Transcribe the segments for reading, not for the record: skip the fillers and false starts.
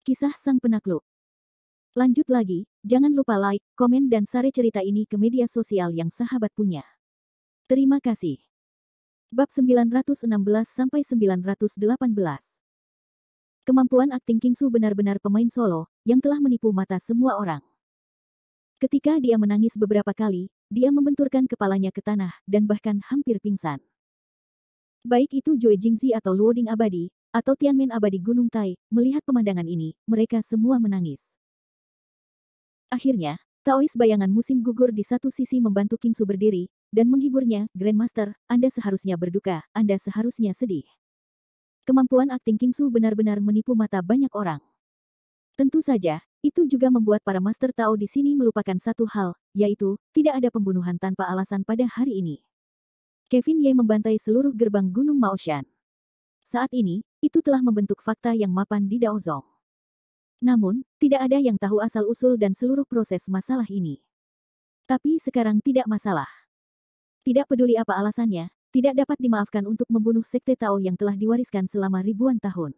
Kisah Sang Penakluk. Lanjut lagi, jangan lupa like, komen dan share cerita ini ke media sosial yang sahabat punya. Terima kasih. Bab 916-918. Kemampuan akting Kingsu benar-benar pemain solo, yang telah menipu mata semua orang. Ketika dia menangis beberapa kali, dia membenturkan kepalanya ke tanah, dan bahkan hampir pingsan. Baik itu Jue Jingzi atau Luoding Abadi, atau Tianmen Abadi Gunung Tai, melihat pemandangan ini, mereka semua menangis. Akhirnya, Taois bayangan musim gugur di satu sisi membantu Kingsu berdiri, dan menghiburnya, Grandmaster, Anda seharusnya berduka, Anda seharusnya sedih. Kemampuan akting Kingsu benar-benar menipu mata banyak orang. Tentu saja, itu juga membuat para Master Tao di sini melupakan satu hal, yaitu, tidak ada pembunuhan tanpa alasan pada hari ini. Kevin Ye membantai seluruh gerbang Gunung Maoshan. Saat ini, itu telah membentuk fakta yang mapan di Daozong. Namun, tidak ada yang tahu asal-usul dan seluruh proses masalah ini. Tapi sekarang tidak masalah. Tidak peduli apa alasannya, tidak dapat dimaafkan untuk membunuh Sekte Tao yang telah diwariskan selama ribuan tahun.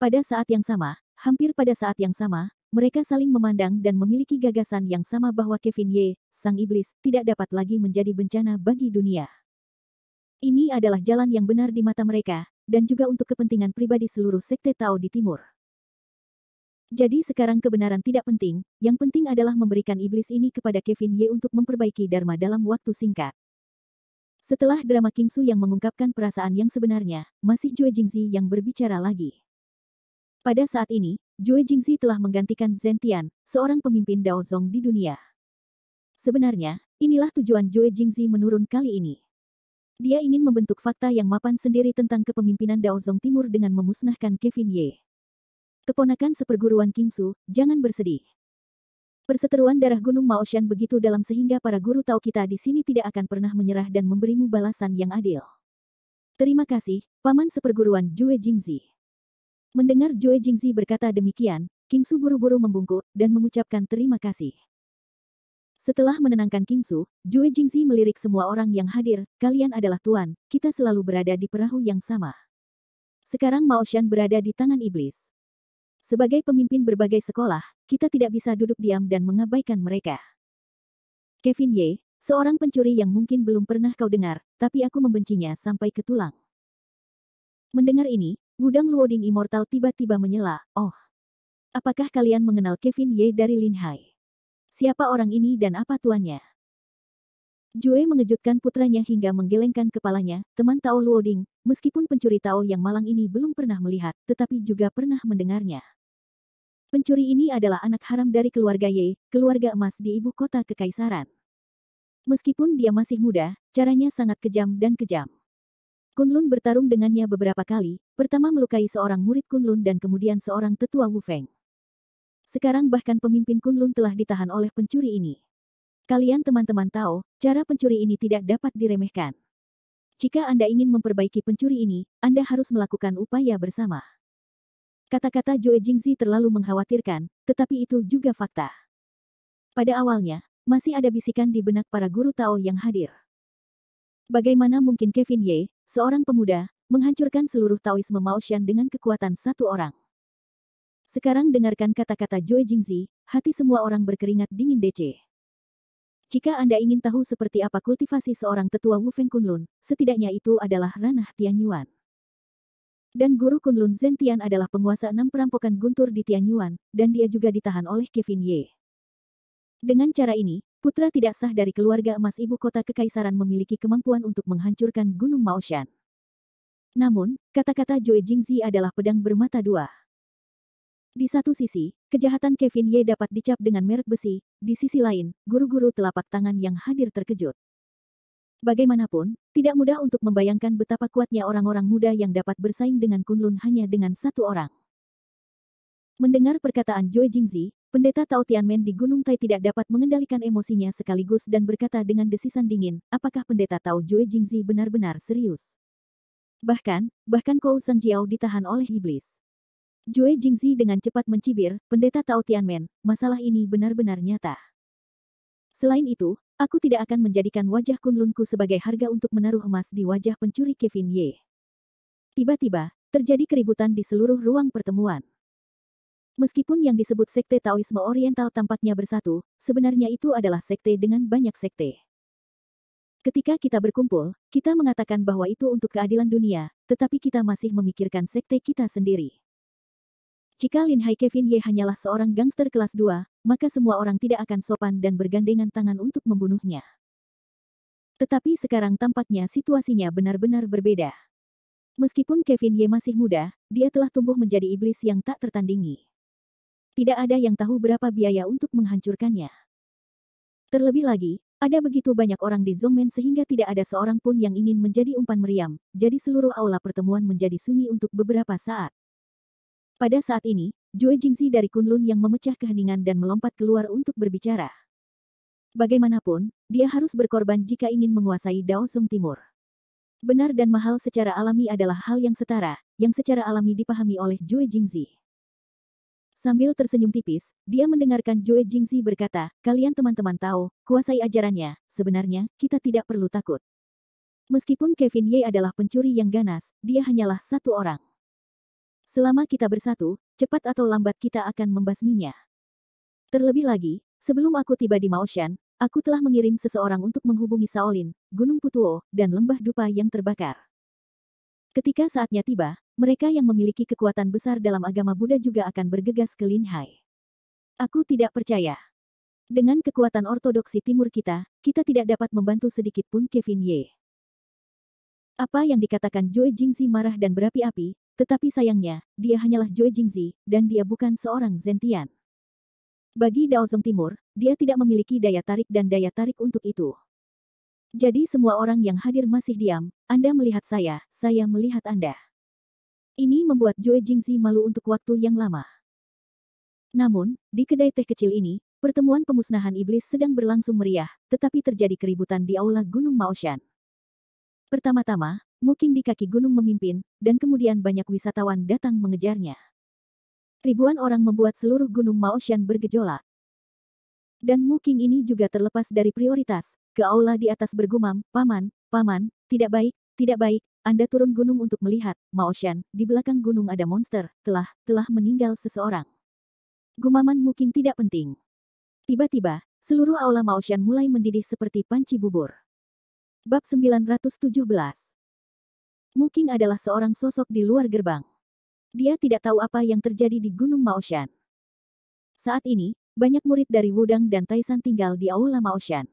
Pada saat yang sama, hampir pada saat yang sama, mereka saling memandang dan memiliki gagasan yang sama bahwa Kevin Ye, sang iblis, tidak dapat lagi menjadi bencana bagi dunia. Ini adalah jalan yang benar di mata mereka, dan juga untuk kepentingan pribadi seluruh Sekte Tao di Timur. Jadi sekarang kebenaran tidak penting, yang penting adalah memberikan iblis ini kepada Kevin Ye untuk memperbaiki Dharma dalam waktu singkat. Setelah drama Kingsu yang mengungkapkan perasaan yang sebenarnya, masih Jue Jingzi yang berbicara lagi. Pada saat ini, Jue Jingzi telah menggantikan Zhen Tian, seorang pemimpin Daozong di dunia. Sebenarnya, inilah tujuan Jue Jingzi menurun kali ini. Dia ingin membentuk fakta yang mapan sendiri tentang kepemimpinan Daozong Timur dengan memusnahkan Kevin Ye. Keponakan seperguruan Kingsu, jangan bersedih. Perseteruan darah Gunung Maoshan begitu dalam sehingga para guru Tao kita di sini tidak akan pernah menyerah dan memberimu balasan yang adil. Terima kasih, Paman seperguruan Jue Jingzi. Mendengar Jue Jingzi berkata demikian, Kingsu buru-buru membungkuk dan mengucapkan terima kasih. Setelah menenangkan Kingsu, Jue Jingzi melirik semua orang yang hadir, kalian adalah tuan, kita selalu berada di perahu yang sama. Sekarang Maoshan berada di tangan iblis. Sebagai pemimpin berbagai sekolah, kita tidak bisa duduk diam dan mengabaikan mereka. Kevin Ye, seorang pencuri yang mungkin belum pernah kau dengar, tapi aku membencinya sampai ke tulang. Mendengar ini, Wudang Luoding Immortal tiba-tiba menyela, oh. Apakah kalian mengenal Kevin Ye dari Lin Hai? Siapa orang ini dan apa tuannya? Jue mengejutkan putranya hingga menggelengkan kepalanya, teman Tao Luoding, meskipun pencuri Tao yang malang ini belum pernah melihat, tetapi juga pernah mendengarnya. Pencuri ini adalah anak haram dari keluarga Ye, keluarga emas di ibu kota kekaisaran. Meskipun dia masih muda, caranya sangat kejam dan kejam. Kunlun bertarung dengannya beberapa kali, pertama melukai seorang murid Kunlun dan kemudian seorang tetua Wu Feng. Sekarang bahkan pemimpin Kunlun telah ditahan oleh pencuri ini. Kalian teman-teman tahu, cara pencuri ini tidak dapat diremehkan. Jika Anda ingin memperbaiki pencuri ini, Anda harus melakukan upaya bersama. Kata-kata Jue Jingzi terlalu mengkhawatirkan, tetapi itu juga fakta. Pada awalnya, masih ada bisikan di benak para guru Tao yang hadir. Bagaimana mungkin Kevin Ye, seorang pemuda, menghancurkan seluruh Taoisme Maoshan dengan kekuatan satu orang? Sekarang dengarkan kata-kata Jue Jingzi, hati semua orang berkeringat dingin DC. Jika Anda ingin tahu seperti apa kultivasi seorang tetua Wu Feng Kunlun, setidaknya itu adalah ranah Tianyuan. Dan guru Kunlun Zhen Tian adalah penguasa 6 perampokan guntur di Tianyuan, dan dia juga ditahan oleh Kevin Ye. Dengan cara ini, putra tidak sah dari keluarga emas ibu kota kekaisaran memiliki kemampuan untuk menghancurkan Gunung Maoshan. Namun, kata-kata Jue Jingzi adalah pedang bermata dua. Di satu sisi, kejahatan Kevin Ye dapat dicap dengan merek besi, di sisi lain, guru-guru telapak tangan yang hadir terkejut. Bagaimanapun, tidak mudah untuk membayangkan betapa kuatnya orang-orang muda yang dapat bersaing dengan Kunlun hanya dengan satu orang. Mendengar perkataan Jue Jingzi, pendeta Tao Tianmen di Gunung Tai tidak dapat mengendalikan emosinya sekaligus dan berkata dengan desisan dingin, apakah pendeta Tao Jue Jingzi benar-benar serius? Bahkan Kou Sangjiao ditahan oleh iblis. Jue Jingzi dengan cepat mencibir, pendeta Tao Tianmen, masalah ini benar-benar nyata. Selain itu, aku tidak akan menjadikan wajah Kunlunku sebagai harga untuk menaruh emas di wajah pencuri Kevin Ye. Tiba-tiba, terjadi keributan di seluruh ruang pertemuan. Meskipun yang disebut sekte Taoisme Oriental tampaknya bersatu, sebenarnya itu adalah sekte dengan banyak sekte. Ketika kita berkumpul, kita mengatakan bahwa itu untuk keadilan dunia, tetapi kita masih memikirkan sekte kita sendiri. Jika Lin Hai Kevin Ye hanyalah seorang gangster kelas 2, maka semua orang tidak akan sopan dan bergandengan tangan untuk membunuhnya. Tetapi sekarang tampaknya situasinya benar-benar berbeda. Meskipun Kevin Ye masih muda, dia telah tumbuh menjadi iblis yang tak tertandingi. Tidak ada yang tahu berapa biaya untuk menghancurkannya. Terlebih lagi, ada begitu banyak orang di Zhongmen sehingga tidak ada seorang pun yang ingin menjadi umpan meriam, jadi seluruh aula pertemuan menjadi sunyi untuk beberapa saat. Pada saat ini, Jue Jingzi dari Kunlun yang memecah keheningan dan melompat keluar untuk berbicara. Bagaimanapun, dia harus berkorban jika ingin menguasai Daozong Timur. Benar dan mahal secara alami adalah hal yang setara, yang secara alami dipahami oleh Jue Jingzi. Sambil tersenyum tipis, dia mendengarkan Jue Jingzi berkata, kalian teman-teman tahu, kuasai ajarannya, sebenarnya, kita tidak perlu takut. Meskipun Kevin Ye adalah pencuri yang ganas, dia hanyalah satu orang. Selama kita bersatu, cepat atau lambat kita akan membasminya. Terlebih lagi, sebelum aku tiba di Maoshan, aku telah mengirim seseorang untuk menghubungi Shaolin, Gunung Putuo, dan Lembah Dupa yang terbakar. Ketika saatnya tiba, mereka yang memiliki kekuatan besar dalam agama Buddha juga akan bergegas ke Lin Hai. Aku tidak percaya. Dengan kekuatan ortodoksi timur kita tidak dapat membantu sedikit pun Kevin Ye. Apa yang dikatakan Jue Jingzi marah dan berapi-api, tetapi sayangnya, dia hanyalah Jue Jingzi, dan dia bukan seorang Zentian. Bagi Daozong Timur, dia tidak memiliki daya tarik dan daya tarik untuk itu. Jadi semua orang yang hadir masih diam, Anda melihat saya melihat Anda. Ini membuat Jue Jingzi malu untuk waktu yang lama. Namun, di kedai teh kecil ini, pertemuan pemusnahan iblis sedang berlangsung meriah, tetapi terjadi keributan di aula Gunung Maoshan. Pertama-tama, Muking di kaki gunung memimpin, dan kemudian banyak wisatawan datang mengejarnya. Ribuan orang membuat seluruh gunung Maoshan bergejolak. Dan Muking ini juga terlepas dari prioritas, ke aula di atas bergumam, paman, tidak baik, Anda turun gunung untuk melihat, Maoshan, di belakang gunung ada monster, telah meninggal seseorang. Gumaman Muking tidak penting. Tiba-tiba, seluruh aula Maoshan mulai mendidih seperti panci bubur. Bab 917. Muking adalah seorang sosok di luar gerbang. Dia tidak tahu apa yang terjadi di Gunung Maoshan. Saat ini, banyak murid dari Wudang dan Taisan tinggal di aula Maoshan.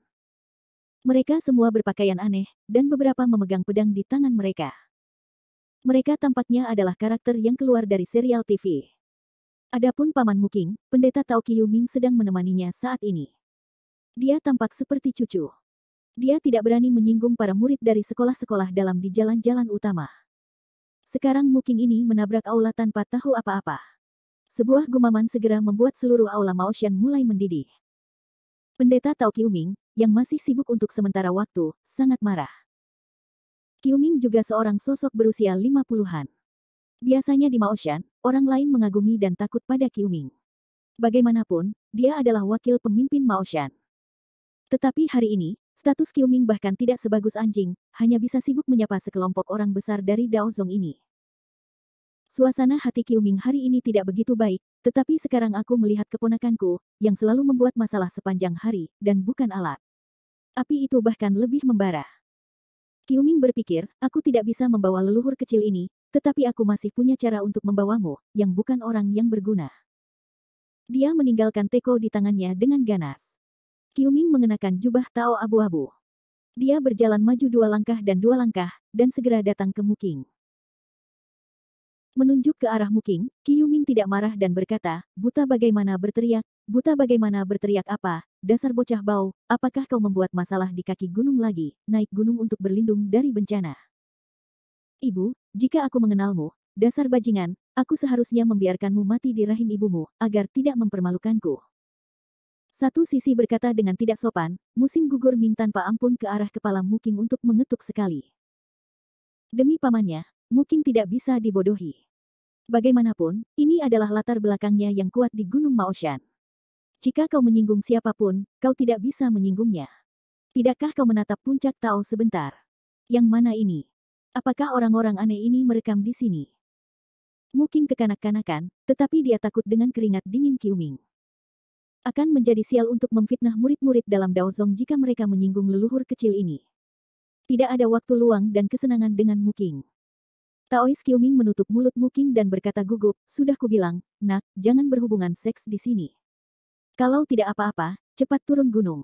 Mereka semua berpakaian aneh, dan beberapa memegang pedang di tangan mereka. Mereka tampaknya adalah karakter yang keluar dari serial TV. Adapun Paman Muking, Pendeta Tao Qiyuming sedang menemaninya saat ini. Dia tampak seperti cucu. Dia tidak berani menyinggung para murid dari sekolah-sekolah dalam di jalan-jalan utama. Sekarang Muking ini menabrak aula tanpa tahu apa-apa. Sebuah gumaman segera membuat seluruh aula Maoshan mulai mendidih. Pendeta Tao Qiyuming, yang masih sibuk untuk sementara waktu, sangat marah. Qiyuming juga seorang sosok berusia 50-an. Biasanya di Maoshan, orang lain mengagumi dan takut pada Qiyuming. Bagaimanapun, dia adalah wakil pemimpin Maoshan. Tetapi hari ini, status Qiyuming bahkan tidak sebagus anjing, hanya bisa sibuk menyapa sekelompok orang besar dari Daozong ini. Suasana hati Qiyuming hari ini tidak begitu baik, tetapi sekarang aku melihat keponakanku, yang selalu membuat masalah sepanjang hari, dan bukan alat. Api itu bahkan lebih membara. Qiyuming berpikir, aku tidak bisa membawa leluhur kecil ini, tetapi aku masih punya cara untuk membawamu, yang bukan orang yang berguna. Dia meninggalkan teko di tangannya dengan ganas. Qiyuming mengenakan jubah Tao abu-abu. Dia berjalan maju 2 langkah dan segera datang ke Muking. Menunjuk ke arah Muking, Qiyuming tidak marah dan berkata, buta bagaimana berteriak apa, dasar bocah bau, apakah kau membuat masalah di kaki gunung lagi, naik gunung untuk berlindung dari bencana? Ibu, jika aku mengenalmu, dasar bajingan, aku seharusnya membiarkanmu mati di rahim ibumu, agar tidak mempermalukanku. Satu sisi berkata dengan tidak sopan, musim gugur Ming tanpa ampun ke arah kepala Muking untuk mengetuk sekali. Demi pamannya, Muking tidak bisa dibodohi. Bagaimanapun, ini adalah latar belakangnya yang kuat di Gunung Maoshan. Jika kau menyinggung siapapun, kau tidak bisa menyinggungnya. Tidakkah kau menatap puncak Tao sebentar? Yang mana ini? Apakah orang-orang aneh ini merekam di sini? Muking kekanak-kanakan, tetapi dia takut dengan keringat dingin Qiuming. Akan menjadi sial untuk memfitnah murid-murid dalam Daozong jika mereka menyinggung leluhur kecil ini. Tidak ada waktu luang dan kesenangan dengan Muking. Taois Qiuming menutup mulut Muking dan berkata gugup, sudah kubilang, nak, jangan berhubungan seks di sini. Kalau tidak apa-apa, cepat turun gunung.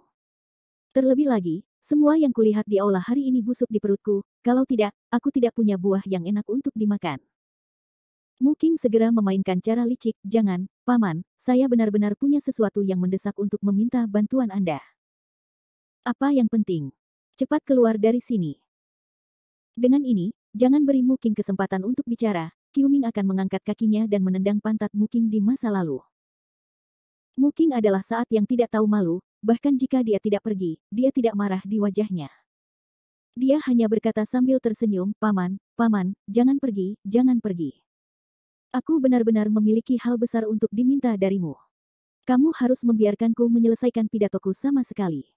Terlebih lagi, semua yang kulihat di aula hari ini busuk di perutku, kalau tidak, aku tidak punya buah yang enak untuk dimakan. Muking segera memainkan cara licik, jangan, paman, saya benar-benar punya sesuatu yang mendesak untuk meminta bantuan Anda. Apa yang penting? Cepat keluar dari sini. Dengan ini, jangan beri Muking kesempatan untuk bicara, Qiuming akan mengangkat kakinya dan menendang pantat Muking di masa lalu. Muking adalah saat yang tidak tahu malu, bahkan jika dia tidak pergi, dia tidak marah di wajahnya. Dia hanya berkata sambil tersenyum, paman, jangan pergi, jangan pergi. Aku benar-benar memiliki hal besar untuk diminta darimu. Kamu harus membiarkanku menyelesaikan pidatoku sama sekali.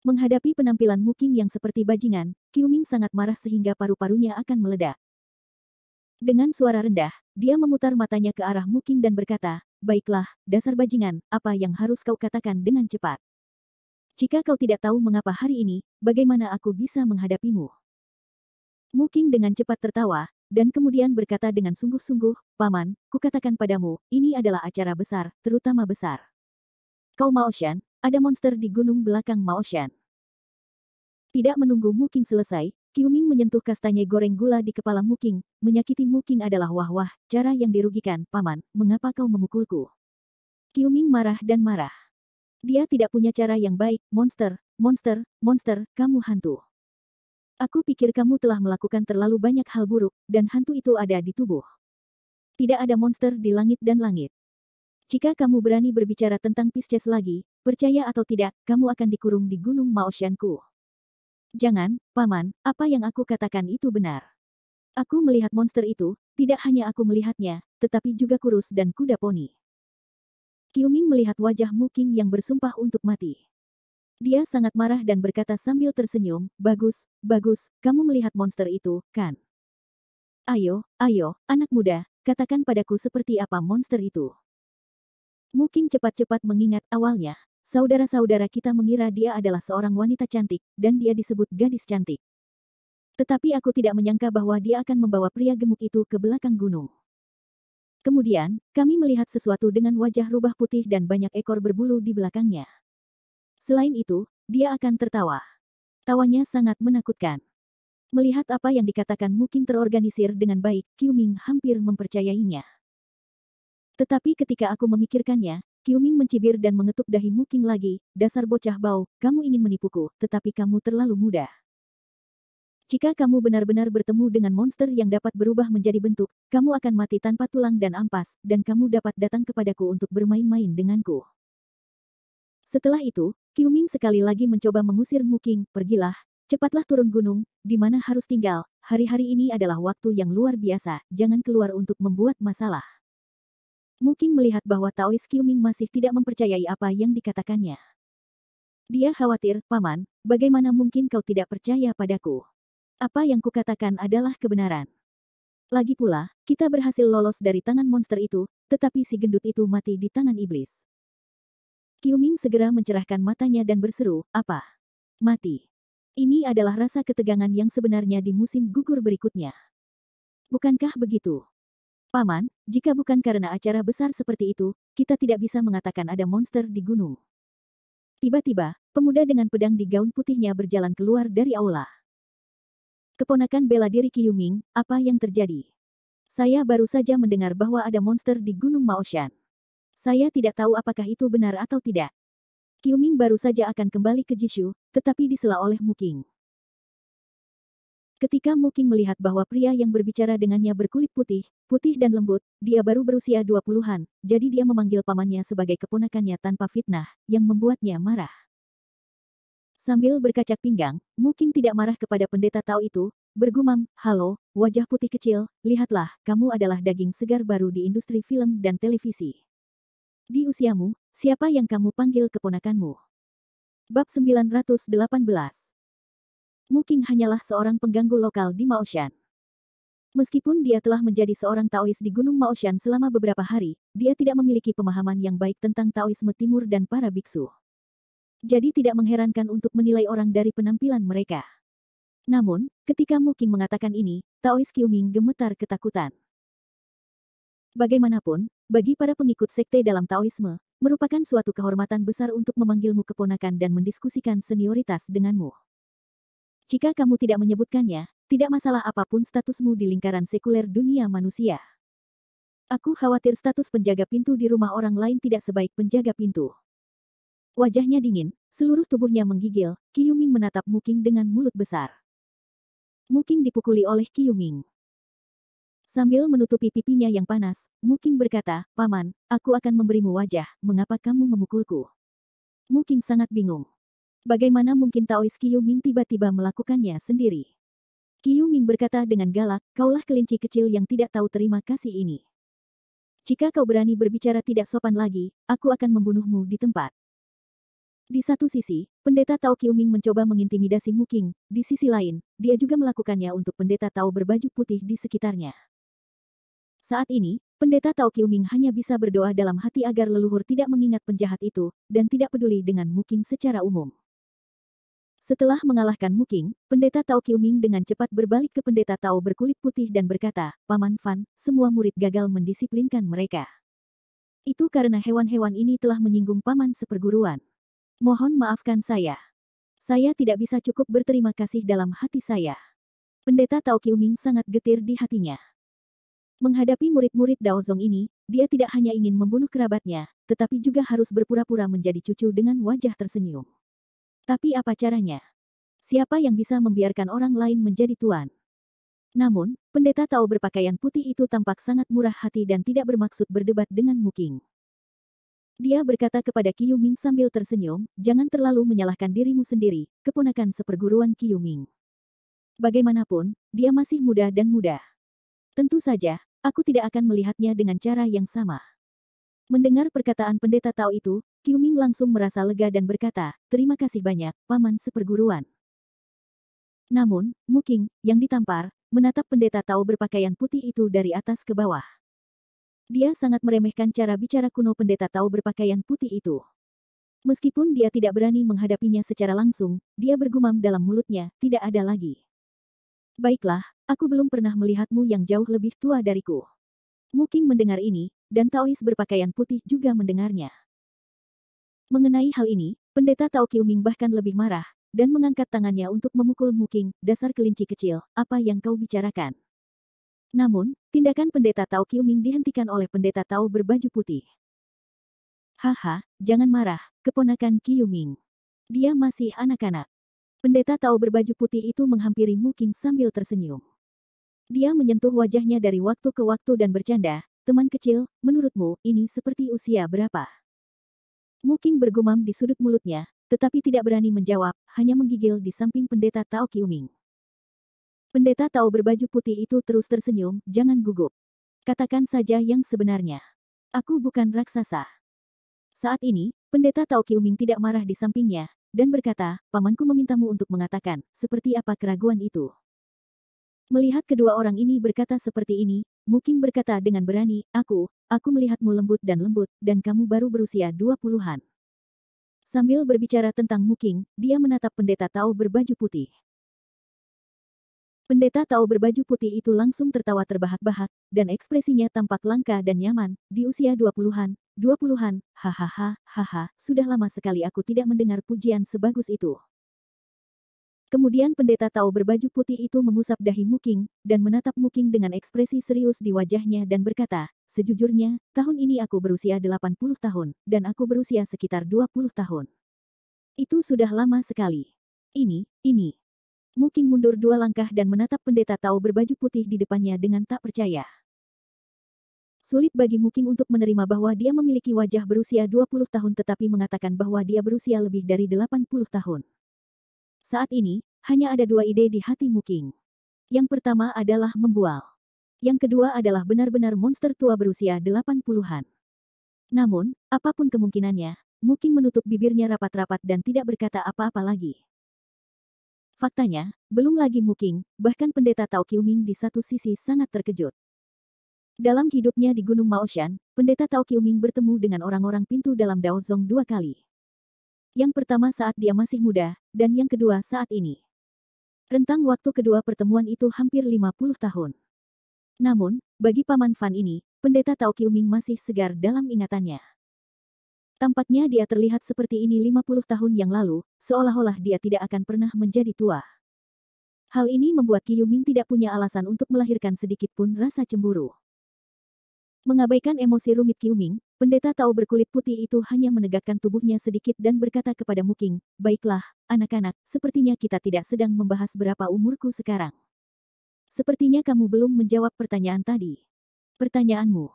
Menghadapi penampilan Muking yang seperti bajingan, Qiuming sangat marah sehingga paru-parunya akan meledak. Dengan suara rendah, dia memutar matanya ke arah Muking dan berkata, baiklah, dasar bajingan, apa yang harus kau katakan dengan cepat? Jika kau tidak tahu mengapa hari ini, bagaimana aku bisa menghadapimu? Muking dengan cepat tertawa, dan kemudian berkata dengan sungguh-sungguh, paman, kukatakan padamu, ini adalah acara besar, terutama besar. Kau Maoshan, ada monster di gunung belakang Maoshan. Tidak menunggu Muking selesai, Qiuming menyentuh kastanye goreng gula di kepala Muking, menyakiti Muking adalah wah-wah, cara yang dirugikan, paman, mengapa kau memukulku? Qiuming marah dan marah. Dia tidak punya cara yang baik, monster, kamu hantu. Aku pikir kamu telah melakukan terlalu banyak hal buruk, dan hantu itu ada di tubuh. Tidak ada monster di langit dan langit. Jika kamu berani berbicara tentang Pisces lagi, percaya atau tidak, kamu akan dikurung di gunung Maoshanku. Jangan, paman, apa yang aku katakan itu benar. Aku melihat monster itu, tidak hanya aku melihatnya, tetapi juga kurus dan kuda poni. Qiuming melihat wajah Muking yang bersumpah untuk mati. Dia sangat marah dan berkata sambil tersenyum, bagus, kamu melihat monster itu, kan? Ayo, anak muda, katakan padaku seperti apa monster itu. Muking cepat-cepat mengingat awalnya, saudara-saudara kita mengira dia adalah seorang wanita cantik, dan dia disebut gadis cantik. Tetapi aku tidak menyangka bahwa dia akan membawa pria gemuk itu ke belakang gunung. Kemudian, kami melihat sesuatu dengan wajah rubah putih dan banyak ekor berbulu di belakangnya. Selain itu, dia akan tertawa. Tawanya sangat menakutkan. Melihat apa yang dikatakan Muking terorganisir dengan baik, Qiuming hampir mempercayainya. Tetapi ketika aku memikirkannya, Qiuming mencibir dan mengetuk dahi Muking lagi, dasar bocah bau, kamu ingin menipuku, tetapi kamu terlalu muda. Jika kamu benar-benar bertemu dengan monster yang dapat berubah menjadi bentuk, kamu akan mati tanpa tulang dan ampas, dan kamu dapat datang kepadaku untuk bermain-main denganku. Setelah itu, Qiuming sekali lagi mencoba mengusir Muking, pergilah, cepatlah turun gunung, di mana harus tinggal, hari-hari ini adalah waktu yang luar biasa, jangan keluar untuk membuat masalah. Muking melihat bahwa Taois Qiuming masih tidak mempercayai apa yang dikatakannya. Dia khawatir, paman, bagaimana mungkin kau tidak percaya padaku? Apa yang kukatakan adalah kebenaran. Lagi pula, kita berhasil lolos dari tangan monster itu, tetapi si gendut itu mati di tangan iblis. Qiuming segera mencerahkan matanya dan berseru, apa? Mati. Ini adalah rasa ketegangan yang sebenarnya di musim gugur berikutnya. Bukankah begitu? Paman, jika bukan karena acara besar seperti itu, kita tidak bisa mengatakan ada monster di gunung. Tiba-tiba, pemuda dengan pedang di gaun putihnya berjalan keluar dari aula. Keponakan bela diri Qiuming, apa yang terjadi? Saya baru saja mendengar bahwa ada monster di gunung Maoshan. Saya tidak tahu apakah itu benar atau tidak. Qiuming baru saja akan kembali ke Jishu, tetapi disela oleh Muking. Ketika Muking melihat bahwa pria yang berbicara dengannya berkulit putih dan lembut, dia baru berusia 20-an, jadi dia memanggil pamannya sebagai keponakannya tanpa fitnah, yang membuatnya marah. Sambil berkacak pinggang, Muking tidak marah kepada pendeta Tao itu, bergumam, halo, wajah putih kecil, lihatlah, kamu adalah daging segar baru di industri film dan televisi. Di usiamu, siapa yang kamu panggil keponakanmu? Bab 918. Muking hanyalah seorang pengganggu lokal di Maoshan. Meskipun dia telah menjadi seorang Taois di Gunung Maoshan selama beberapa hari, dia tidak memiliki pemahaman yang baik tentang Taoisme Timur dan para biksu. Jadi tidak mengherankan untuk menilai orang dari penampilan mereka. Namun, ketika Mu Qing mengatakan ini, Taois Qiuming gemetar ketakutan. Bagaimanapun, bagi para pengikut sekte dalam Taoisme, merupakan suatu kehormatan besar untuk memanggilmu keponakan dan mendiskusikan senioritas denganmu. Jika kamu tidak menyebutkannya, tidak masalah apapun statusmu di lingkaran sekuler dunia manusia. Aku khawatir status penjaga pintu di rumah orang lain tidak sebaik penjaga pintu. Wajahnya dingin, seluruh tubuhnya menggigil, Qiuming menatap Mu Qing dengan mulut besar. Mu Qing dipukuli oleh Qiuming. Sambil menutupi pipinya yang panas, Mu Qing berkata, "Paman, aku akan memberimu wajah, mengapa kamu memukulku?" Mu Qing sangat bingung. Bagaimana mungkin Taois Qiuming tiba-tiba melakukannya sendiri? Qiuming berkata dengan galak, "Kaulah kelinci kecil yang tidak tahu terima kasih ini. Jika kau berani berbicara tidak sopan lagi, aku akan membunuhmu di tempat." Di satu sisi, pendeta Tao Qiuming mencoba mengintimidasi Mu Qing, di sisi lain, dia juga melakukannya untuk pendeta Tao berbaju putih di sekitarnya. Saat ini, pendeta Tao Qiuming hanya bisa berdoa dalam hati agar leluhur tidak mengingat penjahat itu, dan tidak peduli dengan Mu Qing secara umum. Setelah mengalahkan Mu Qing, pendeta Tao Qiuming dengan cepat berbalik ke pendeta Tao berkulit putih dan berkata, "Paman Fan, semua murid gagal mendisiplinkan mereka. Itu karena hewan-hewan ini telah menyinggung paman seperguruan. Mohon maafkan saya. Saya tidak bisa cukup berterima kasih dalam hati saya." Pendeta Tao Qiuming sangat getir di hatinya. Menghadapi murid-murid Daozong ini, dia tidak hanya ingin membunuh kerabatnya, tetapi juga harus berpura-pura menjadi cucu dengan wajah tersenyum. Tapi apa caranya? Siapa yang bisa membiarkan orang lain menjadi tuan? Namun, pendeta Tao berpakaian putih itu tampak sangat murah hati dan tidak bermaksud berdebat dengan Mu Qing. Dia berkata kepada Qiuming sambil tersenyum, "Jangan terlalu menyalahkan dirimu sendiri, keponakan seperguruan Qiuming. Bagaimanapun, dia masih muda dan muda. Tentu saja, aku tidak akan melihatnya dengan cara yang sama." Mendengar perkataan pendeta Tao itu, Qiuming langsung merasa lega dan berkata, "Terima kasih banyak, paman seperguruan." Namun, Mu Qing, yang ditampar, menatap pendeta Tao berpakaian putih itu dari atas ke bawah. Dia sangat meremehkan cara bicara kuno pendeta Tao berpakaian putih itu. Meskipun dia tidak berani menghadapinya secara langsung, dia bergumam dalam mulutnya, "Tidak ada lagi. Baiklah, aku belum pernah melihatmu yang jauh lebih tua dariku." Mu Qing mendengar ini, dan Taois berpakaian putih juga mendengarnya. Mengenai hal ini, pendeta Tao Qiuming bahkan lebih marah, dan mengangkat tangannya untuk memukul Mu Qing, "Dasar kelinci kecil, apa yang kau bicarakan?" Namun, tindakan pendeta Tao Qiuming dihentikan oleh pendeta Tao berbaju putih. "Haha, jangan marah, keponakan Qiuming. Dia masih anak-anak." Pendeta Tao berbaju putih itu menghampiri Mu Qing sambil tersenyum. Dia menyentuh wajahnya dari waktu ke waktu dan bercanda, "Teman kecil, menurutmu, ini seperti usia berapa?" Mu Qing bergumam di sudut mulutnya, tetapi tidak berani menjawab, hanya menggigil di samping pendeta Tao Qiuming. Pendeta Tao berbaju putih itu terus tersenyum, "Jangan gugup. Katakan saja yang sebenarnya. Aku bukan raksasa." Saat ini, pendeta Tao Qiuming tidak marah di sampingnya, dan berkata, "Pamanku memintamu untuk mengatakan, seperti apa keraguan itu." Melihat kedua orang ini berkata seperti ini, Mu Qing berkata dengan berani, aku melihatmu lembut, dan kamu baru berusia 20-an. Sambil berbicara tentang Mu Qing, dia menatap pendeta Tao berbaju putih. Pendeta Tao berbaju putih itu langsung tertawa terbahak-bahak, dan ekspresinya tampak langka dan nyaman, "Di usia 20-an, hahaha, sudah lama sekali aku tidak mendengar pujian sebagus itu." Kemudian pendeta Tao berbaju putih itu mengusap dahi Mu Qing, dan menatap Mu Qing dengan ekspresi serius di wajahnya dan berkata, "Sejujurnya, tahun ini aku berusia 80 tahun, dan aku berusia sekitar 20 tahun. Itu sudah lama sekali. Ini. Mu Qing mundur 2 langkah dan menatap pendeta Tao berbaju putih di depannya dengan tak percaya. Sulit bagi Mu Qing untuk menerima bahwa dia memiliki wajah berusia 20 tahun tetapi mengatakan bahwa dia berusia lebih dari 80 tahun. Saat ini, hanya ada 2 ide di hati Mu Qing. Yang pertama adalah membual. Yang kedua adalah benar-benar monster tua berusia 80-an. Namun, apapun kemungkinannya, Mu Qing menutup bibirnya rapat-rapat dan tidak berkata apa-apa lagi. Faktanya, belum lagi Muking, bahkan pendeta Tao Qiuming di satu sisi sangat terkejut. Dalam hidupnya di Gunung Maoshan, pendeta Tao Qiuming bertemu dengan orang-orang pintu dalam Daozong 2 kali. Yang pertama saat dia masih muda, dan yang kedua saat ini. Rentang waktu kedua pertemuan itu hampir 50 tahun. Namun, bagi Paman Fan ini, pendeta Tao Qiuming masih segar dalam ingatannya. Tampaknya dia terlihat seperti ini 50 tahun yang lalu, seolah-olah dia tidak akan pernah menjadi tua. Hal ini membuat Qiuming tidak punya alasan untuk melahirkan sedikit pun rasa cemburu. Mengabaikan emosi rumit Qiuming, pendeta Tao berkulit putih itu hanya menegakkan tubuhnya sedikit dan berkata kepada Muking, "Baiklah, anak-anak, sepertinya kita tidak sedang membahas berapa umurku sekarang. Sepertinya kamu belum menjawab pertanyaan tadi. Pertanyaanmu."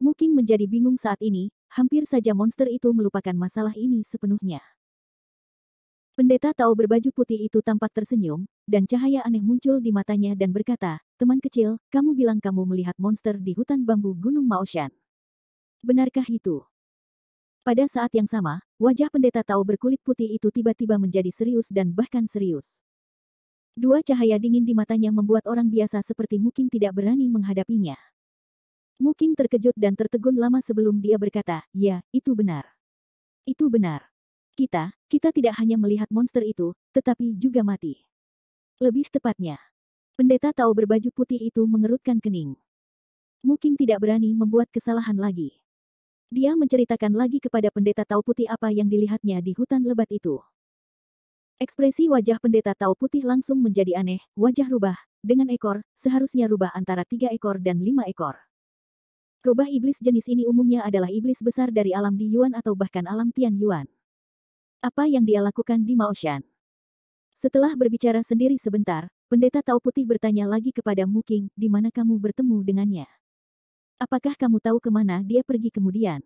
Muking menjadi bingung saat ini, hampir saja monster itu melupakan masalah ini sepenuhnya. Pendeta Tao berbaju putih itu tampak tersenyum, dan cahaya aneh muncul di matanya dan berkata, "Teman kecil, kamu bilang kamu melihat monster di hutan bambu Gunung Maoshan. Benarkah itu?" Pada saat yang sama, wajah pendeta Tao berkulit putih itu tiba-tiba menjadi serius dan bahkan serius. Dua cahaya dingin di matanya membuat orang biasa seperti Muking tidak berani menghadapinya. Muking terkejut dan tertegun lama sebelum dia berkata, "Ya, itu benar. Itu benar. Kita tidak hanya melihat monster itu, tetapi juga mati." Lebih tepatnya, pendeta Tao berbaju putih itu mengerutkan kening. Muking tidak berani membuat kesalahan lagi. Dia menceritakan lagi kepada pendeta Tao putih apa yang dilihatnya di hutan lebat itu. Ekspresi wajah pendeta Tao putih langsung menjadi aneh, wajah rubah, dengan ekor, seharusnya rubah antara 3 ekor dan 5 ekor. Rubah iblis jenis ini umumnya adalah iblis besar dari alam di Yuan atau bahkan alam Tian Yuan. Apa yang dia lakukan di Maoshan? Setelah berbicara sendiri sebentar, pendeta Tao putih bertanya lagi kepada Muking, "Di mana kamu bertemu dengannya? Apakah kamu tahu kemana dia pergi kemudian?"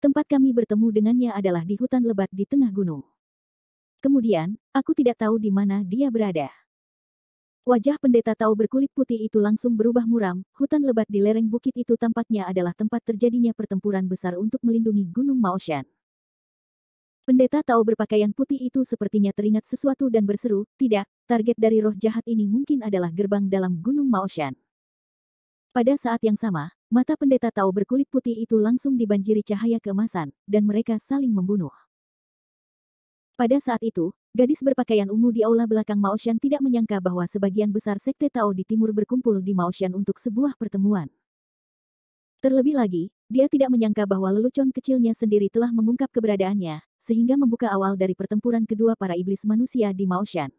Tempat kami bertemu dengannya adalah di hutan lebat di tengah gunung. Kemudian, aku tidak tahu di mana dia berada." Wajah pendeta Tao berkulit putih itu langsung berubah muram, hutan lebat di lereng bukit itu tampaknya adalah tempat terjadinya pertempuran besar untuk melindungi Gunung Maoshan. Pendeta Tao berpakaian putih itu sepertinya teringat sesuatu dan berseru, "Tidak, target dari roh jahat ini mungkin adalah gerbang dalam Gunung Maoshan." Pada saat yang sama, mata pendeta Tao berkulit putih itu langsung dibanjiri cahaya keemasan, dan mereka saling membunuh. Pada saat itu, gadis berpakaian ungu di aula belakang Maoshan tidak menyangka bahwa sebagian besar sekte Tao di timur berkumpul di Maoshan untuk sebuah pertemuan. Terlebih lagi, dia tidak menyangka bahwa lelucon kecilnya sendiri telah mengungkap keberadaannya, sehingga membuka awal dari pertempuran kedua para iblis manusia di Maoshan.